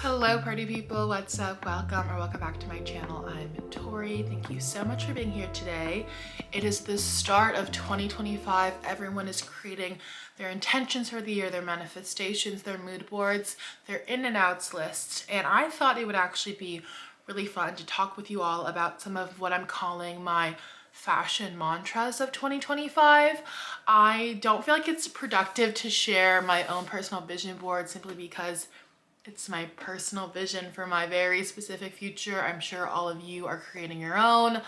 Hello party people, what's up? Welcome back to my channel. I'm Tori. Thank you so much for being here today. It is the start of 2025. Everyone is creating their intentions for the year, their manifestations, their mood boards, their in and outs lists. And I thought it would actually be really fun to talk with you all about some of what I'm calling my fashion mantras of 2025. I don't feel like it's productive to share my own personal vision board simply because it's my personal vision for my very specific future. I'm sure all of you are creating your own.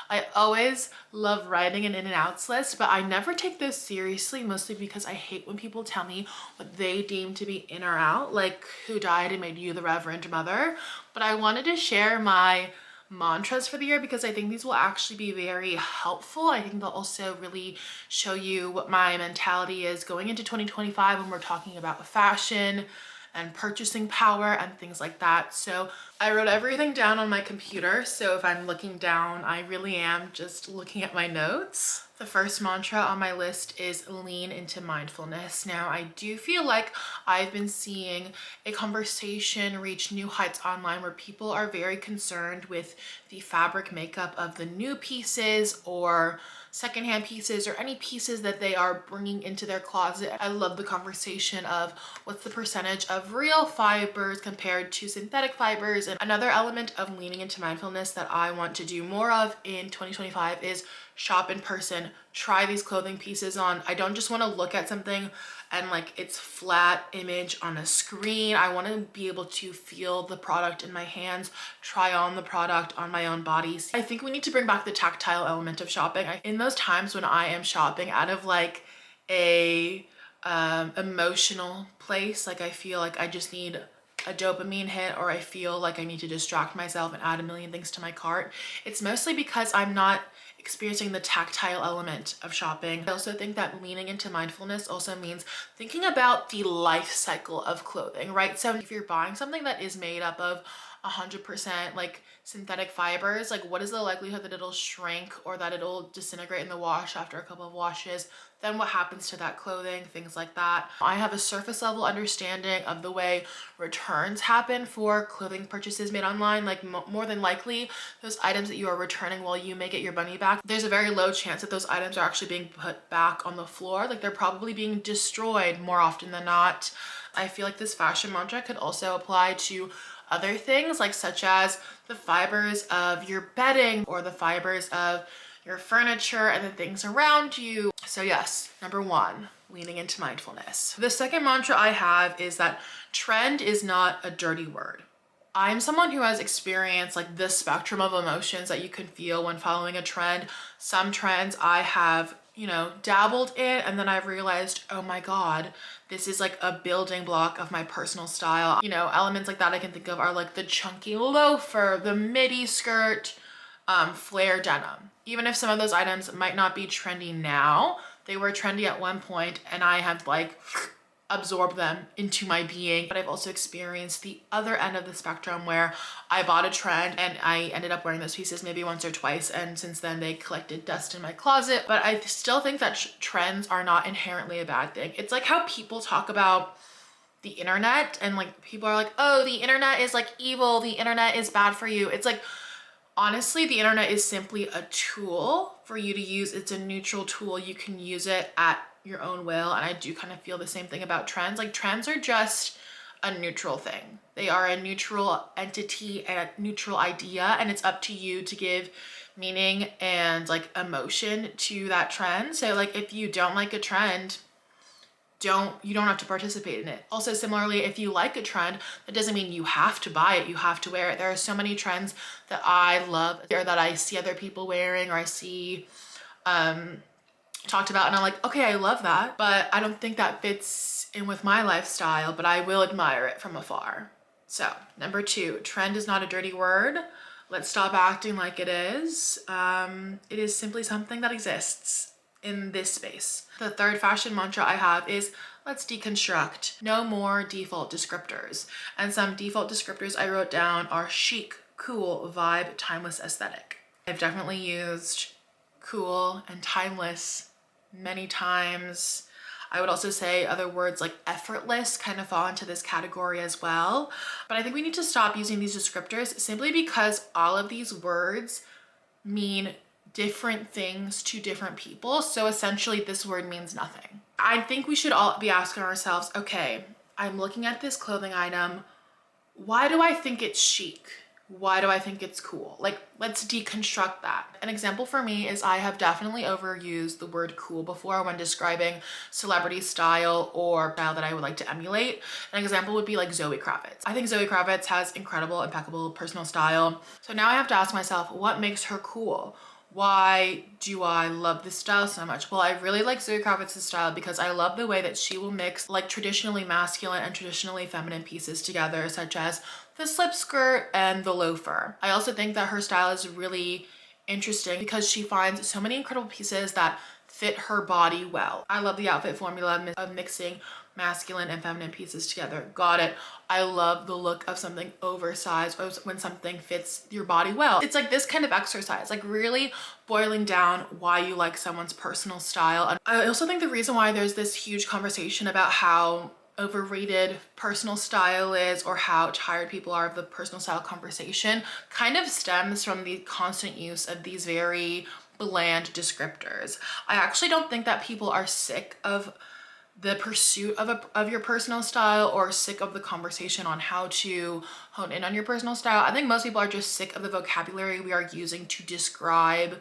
I always love writing an in and outs list, but I never take those seriously, mostly because I hate when people tell me what they deem to be in or out, like who died and made you the Reverend Mother. But I wanted to share my mantras for the year because I think these will actually be very helpful. I think they'll also really show you what my mentality is going into 2025 when we're talking about fashion and purchasing power and things like that. So I wrote everything down on my computer. So if I'm looking down, I really am just looking at my notes. The first mantra on my list is lean into mindfulness. Now, I do feel like I've been seeing a conversation reach new heights online where people are very concerned with the fabric makeup of the new pieces or secondhand pieces or any pieces that they are bringing into their closet. I love the conversation of what's the percentage of real fibers compared to synthetic fibers. And another element of leaning into mindfulness that I want to do more of in 2025 is shop in person, try these clothing pieces on. I don't just want to look at something and like it's flat image on a screen. I want to be able to feel the product in my hands, try on the product on my own body. I think we need to bring back the tactile element of shopping. In those times when I am shopping out of like a emotional place, like I feel like I just need a dopamine hit, or I feel like I need to distract myself and add a million things to my cart, it's mostly because I'm not experiencing the tactile element of shopping. I also think that leaning into mindfulness also means thinking about the life cycle of clothing, right? So if you're buying something that is made up of 100% like synthetic fibers, like what is the likelihood that it'll shrink or that it'll disintegrate in the wash after a couple of washes? Then what happens to that clothing, things like that. I have a surface level understanding of the way returns happen for clothing purchases made online. Like more than likely those items that you are returning while you may get your money back, there's a very low chance that those items are actually being put back on the floor. Like they're probably being destroyed more often than not. I feel like this fashion mantra could also apply to other things, like such as the fibers of your bedding or the fibers of your furniture and the things around you. So yes, number one, leaning into mindfulness. The second mantra I have is that trend is not a dirty word. I'm someone who has experienced like this spectrum of emotions that you can feel when following a trend. Some trends I have, dabbled in, and then I've realized, oh my God, this is like a building block of my personal style. Elements like that I can think of are like the chunky loafer, the midi skirt, flare denim. Even if some of those items might not be trendy now, they were trendy at one point and I have like absorb them into my being. But I've also experienced the other end of the spectrum where I bought a trend and I ended up wearing those pieces maybe once or twice, and since then they collected dust in my closet. But I still think that trends are not inherently a bad thing. It's like how people talk about the internet and like people are like, oh, the internet is like evil, the internet is bad for you. It's like, honestly, the internet is simply a tool for you to use. It's a neutral tool. You can use it at your own will. And I do kind of feel the same thing about trends. Like trends are just a neutral thing. They are a neutral entity and a neutral idea, and it's up to you to give meaning and like emotion to that trend. So like if you don't like a trend, you don't have to participate in it. Also, similarly, if you like a trend, that doesn't mean you have to buy it, you have to wear it. There are so many trends that I love or that I see other people wearing or I see talked about and I'm like, okay, I love that, but I don't think that fits in with my lifestyle, but I will admire it from afar. So number two, trend is not a dirty word. Let's stop acting like it is. It is simply something that exists in this space. The third fashion mantra I have is let's deconstruct. No more default descriptors. And some default descriptors I wrote down are chic, cool, vibe, timeless, aesthetic. I've definitely used cool and timeless many times. I would also say other words like effortless kind of fall into this category as well. But I think we need to stop using these descriptors simply because all of these words mean different things to different people. So essentially this word means nothing. I think we should all be asking ourselves, okay, I'm looking at this clothing item. Why do I think it's chic? Why do I think it's cool? Like, let's deconstruct that. An example for me is I have definitely overused the word cool before when describing celebrity style or style that I would like to emulate. An example would be like Zoe Kravitz. I think Zoe Kravitz has incredible, impeccable personal style. So now I have to ask myself, what makes her cool? Why do I love this style so much? Well, I really like Zoe Kravitz's style because I love the way that she will mix like traditionally masculine and traditionally feminine pieces together, such as the slip skirt and the loafer. I also think that her style is really interesting because she finds so many incredible pieces that fit her body well. I love the outfit formula of mixing masculine and feminine pieces together. Got it. I love the look of something oversized or when something fits your body well. It's like this kind of exercise, like really boiling down why you like someone's personal style. And I also think the reason why there's this huge conversation about how overrated personal style is or how tired people are of the personal style conversation kind of stems from the constant use of these very bland descriptors. I actually don't think that people are sick of the pursuit of your personal style or sick of the conversation on how to hone in on your personal style. I think most people are just sick of the vocabulary we are using to describe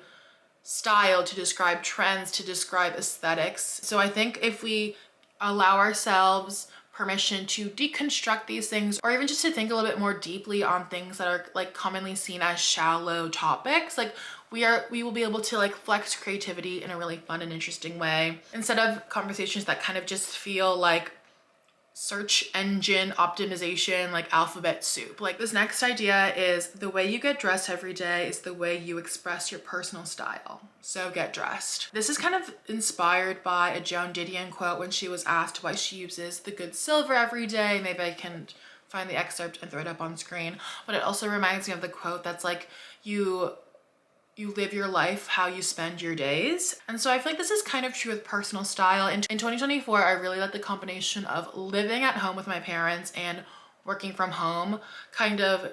style, to describe trends, to describe aesthetics. So I think if we allow ourselves permission to deconstruct these things, or even just to think a little bit more deeply on things that are like commonly seen as shallow topics, like we will be able to like flex creativity in a really fun and interesting way instead of conversations that kind of just feel like search engine optimization, like alphabet soup. Like this next idea is the way you get dressed every day is the way you express your personal style. So get dressed. This is kind of inspired by a Joan Didion quote when she was asked why she uses the good silver every day. Maybe I can find the excerpt and throw it up on screen. But it also reminds me of the quote that's like, you live your life how you spend your days. And so I feel like this is kind of true with personal style. In 2024, I really let the combination of living at home with my parents and working from home kind of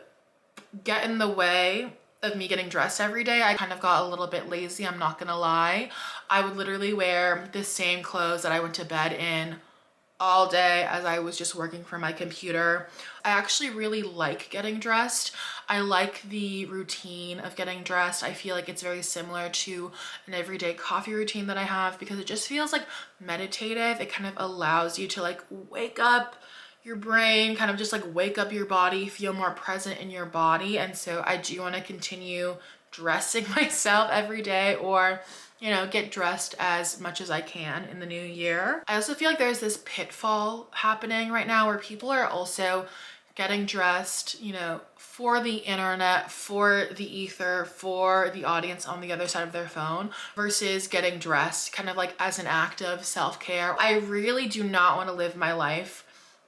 get in the way of me getting dressed every day. I kind of got a little bit lazy, I'm not gonna lie. I would literally wear the same clothes that I went to bed in all day as I was just working from my computer. I actually really like getting dressed. I like the routine of getting dressed. I feel like it's very similar to an everyday coffee routine that I have because it just feels like meditative. It kind of allows you to like wake up your brain, kind of just like wake up your body, feel more present in your body. And so I do want to continue dressing myself every day, or you know, get dressed as much as I can in the new year. I also feel like there's this pitfall happening right now where people are also getting dressed, you know, for the internet, for the ether, for the audience on the other side of their phone, versus getting dressed kind of like as an act of self-care. I really do not want to live my life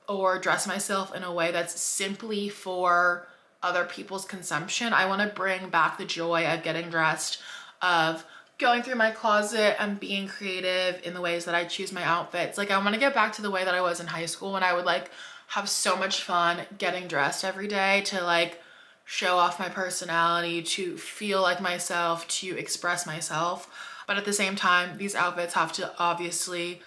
or dress myself in a way that's simply for other people's consumption. I want to bring back the joy of getting dressed, of going through my closet and being creative in the ways that I choose my outfits. Like I want to get back to the way that I was in high school when I would like have so much fun getting dressed every day to like show off my personality, to feel like myself, to express myself. But at the same time, these outfits have to obviously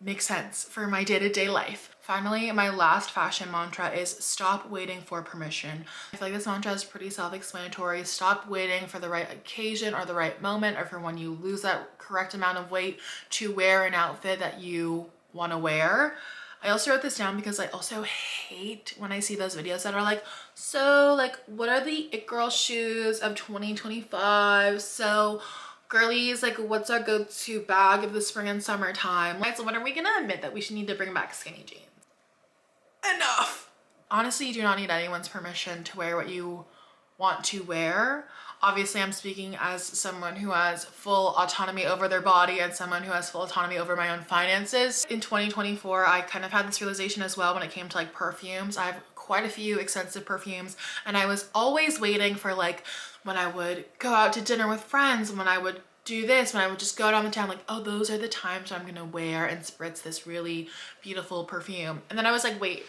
make sense for my day-to-day life. Finally, my last fashion mantra is stop waiting for permission. I feel like this mantra is pretty self-explanatory. Stop waiting for the right occasion or the right moment or for when you lose that correct amount of weight to wear an outfit that you want to wear. I also wrote this down because I also hate when I see those videos that are like, so like, what are the it girl shoes of 2025? So girlies, like what's our go-to bag of the spring and summertime? Like, so when are we gonna admit that we should need to bring back skinny jeans? Enough. Honestly, you do not need anyone's permission to wear what you want to wear. Obviously, I'm speaking as someone who has full autonomy over their body and someone who has full autonomy over my own finances. In 2024, I kind of had this realization as well when it came to like perfumes. I have quite a few expensive perfumes and I was always waiting for like when I would go out to dinner with friends, when I would do this, when I would just go down the town, like, oh, those are the times I'm gonna wear and spritz this really beautiful perfume. And then I was like, wait,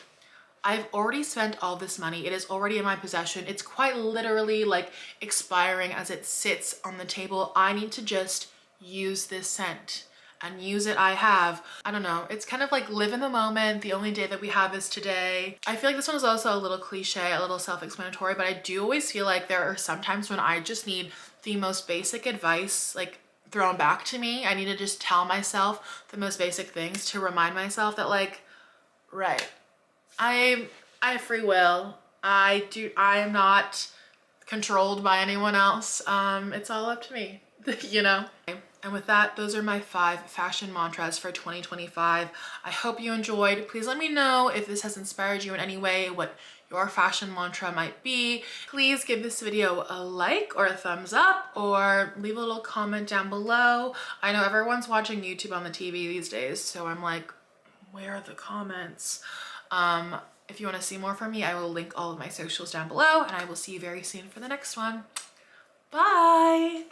I've already spent all this money. It is already in my possession. It's quite literally like expiring as it sits on the table. I need to just use this scent and use it. I have. I don't know. It's kind of like live in the moment. The only day that we have is today. I feel like this one is also a little cliche, a little self-explanatory, but I do always feel like there are some times when I just need the most basic advice, like thrown back to me. I need to just tell myself the most basic things to remind myself that, like, right, I have free will. I am not controlled by anyone else. It's all up to me, you know? And with that, those are my 5 fashion mantras for 2025. I hope you enjoyed. Please let me know if this has inspired you in any way, what your fashion mantra might be. Please give this video a like or a thumbs up, or leave a little comment down below. I know everyone's watching YouTube on the TV these days, so I'm like, where are the comments? If you want to see more from me, I will link all of my socials down below, and I will see you very soon for the next one. Bye!